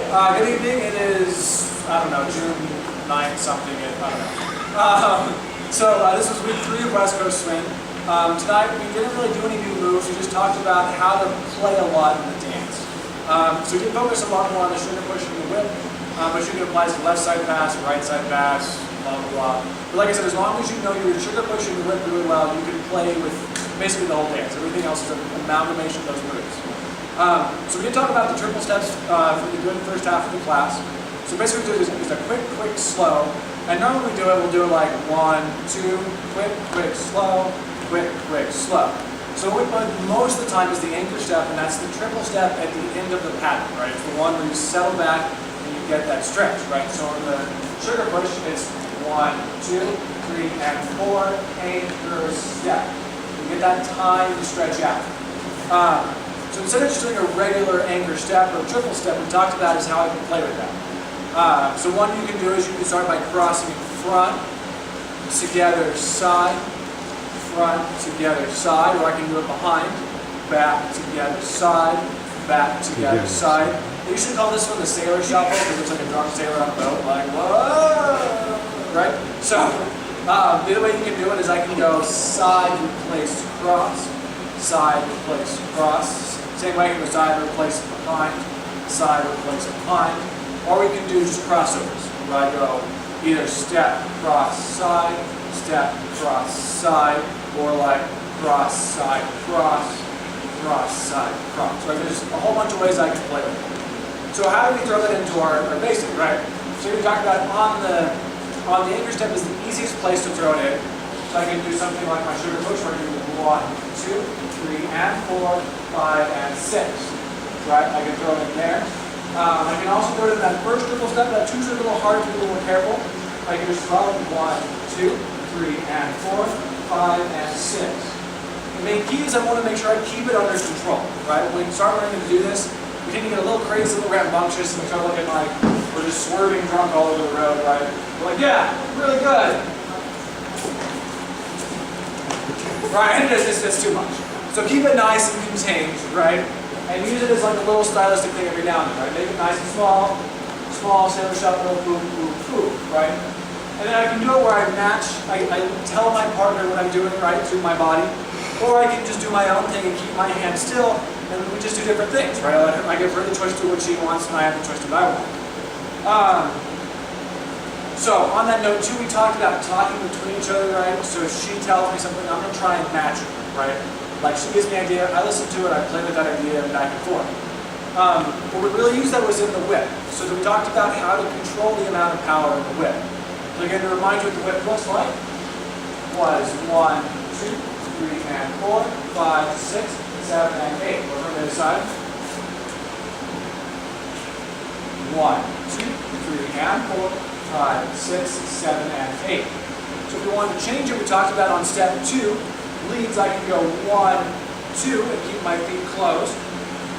Good evening. It is, I don't know, June 9th something, I don't know. This was week 3 of West Coast Swing. Tonight we didn't really do any new moves, we just talked about how to play a lot in the dance. So we did focus a lot more on the sugar push and the whip, but you can apply to left side pass, right side pass, blah blah blah. But like I said, as long as you know your sugar push and your whip really well, you can play with basically the whole dance. Everything else is an amalgamation of those moves. So we did talk about the triple steps for the good first half of the class. So basically what we do is a quick, quick, slow. And normally we'll do it like 1, 2, quick, quick, slow, quick, quick, slow. So what we play most of the time is the anchor step, and that's the triple step at the end of the pattern, right? It's the one where you settle back and you get that stretch, right? So in the sugar push, it's 1, 2, 3, and 4, anchor step. You get that time to stretch out. So instead of just doing a regular anchor step or a triple step, we talked about is how I can play with that. So one you can do is you can start by crossing front, together, side, front, together, side, or I can do it behind, back, together, side, back, together, side. They usually call this one the sailor shuffle because it's like a drunk sailor on a boat, like, whoa, right? So the other way you can do it is I can go side, replace, cross, side, replace, cross. Same way, you can go side, replace, behind, side, replace, behind. Or we can do just crossovers, where I go either step, cross, side, or like cross, side, cross, side, cross. Right? There's a whole bunch of ways I can play with it. So how do we throw that into our basic, right? So we talked about on the anchor step is the easiest place to throw it in. So I can do something like my sugar push, where I can do 1, 2, 3, and 4, 5, and 6. Right? I can throw it in there. I can also throw it in that first triple step. That's usually a little hard to be a little more careful. I can just throw it 1, 2, 3, and 4, 5, and 6. The main key is I want to make sure I keep it under control. Right? When we start learning to do this, we tend to get a little crazy, a little rambunctious, and we start looking like we're just swerving drunk all over the road. Right? We're like, yeah, really good. Right? And it's too much. So keep it nice and contained, right? And use it as like a little stylistic thing every now and then, right? Make it nice and small, sailor shuffle, boom, boom, boom, right? And then I can do it where I match, I tell my partner what I'm doing, right, through my body. Or I can just do my own thing and keep my hand still, and we just do different things, right? I give her the choice to do what she wants, and I have the choice to do what I want. So on that note too, we talked about talking between each other, right? So if she tells me something, I'm going to try and match her, right? Like she gives me an idea, I listen to it, I play with that idea back and forth. But we really used that was in the whip. So we talked about how to control the amount of power in the whip. So again, to remind you what the whip looks like, was 1, 2, 3, and 4, 5, 6, 7, and 8. Over on the other side. 1, 2, 3, and 4, 5, 6, 7, and 8. So if we wanted to change it, we talked about on step 2, leads, I can go 1, 2, and keep my feet closed.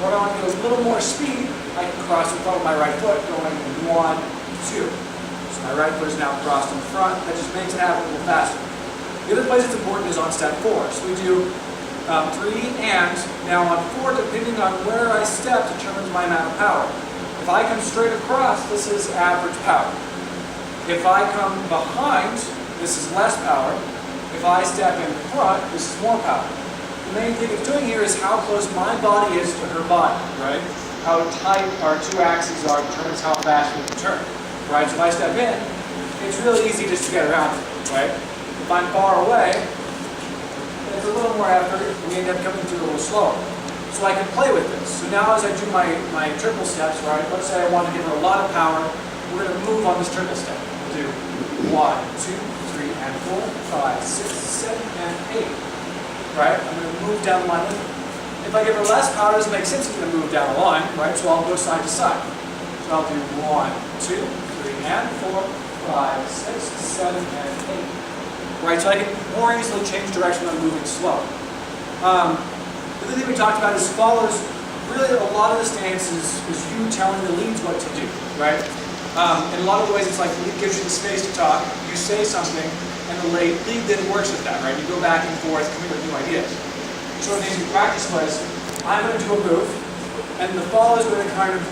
Or if I want to go a little more speed, I can cross in front of my right foot, going 1, 2. So my right foot is now crossed in front. That just makes it happen a little faster. The other place that's important is on step 4. So we do 3 and. Now on 4, depending on where I step, determines my amount of power. If I come straight across, this is average power. If I come behind, this is less power. If I step in front, this is more power. The main thing it's doing here is how close my body is to her body, right? How tight our two axes are determines how fast we can turn, right? So if I step in, it's really easy just to get around it, right? If I'm far away, it's a little more effort, and we end up coming through a little slower. So I can play with this. So now as I do my triple steps, right? Let's say I want to give her a lot of power, we're going to move on this triple step. We'll do 1, 2, 3, and 4, 5, 6, 7, and 8. Right? I'm going to move down the line with her. If I give her less power, it doesn't make sense to move down the line, right? So I'll go side to side. So I'll do 1, 2, 3, and 4, 5, 6, 7, and 8. Right? So I can more easily change direction when I'm moving slow. The other thing we talked about is follows. Really, a lot of this dance is you telling the leads what to do, right? In a lot of the ways, it's like the lead gives you the space to talk, you say something, and the lead then works with that, right? You go back and forth, coming with new ideas. So one of the things we practiced was, I'm going to do a move, and the follow is going to kind of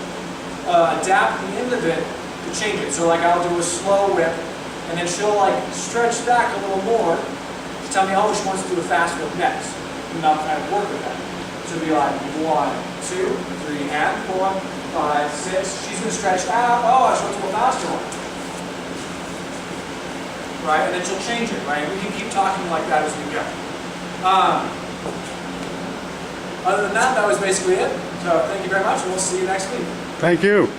adapt the end of it to change it. So like I'll do a slow whip, and then she'll like stretch back a little more to tell me, oh, she wants to do a fast whip next. And I'll kind of work with that. So it'll be like 1, 2, 3, and 4, 5, 6. She's going to stretch out. Oh, she wants to go faster one. Right? And then she'll change it, right? We can keep talking like that as we go. Other than that, that was basically it. So thank you very much, and we'll see you next week. Thank you.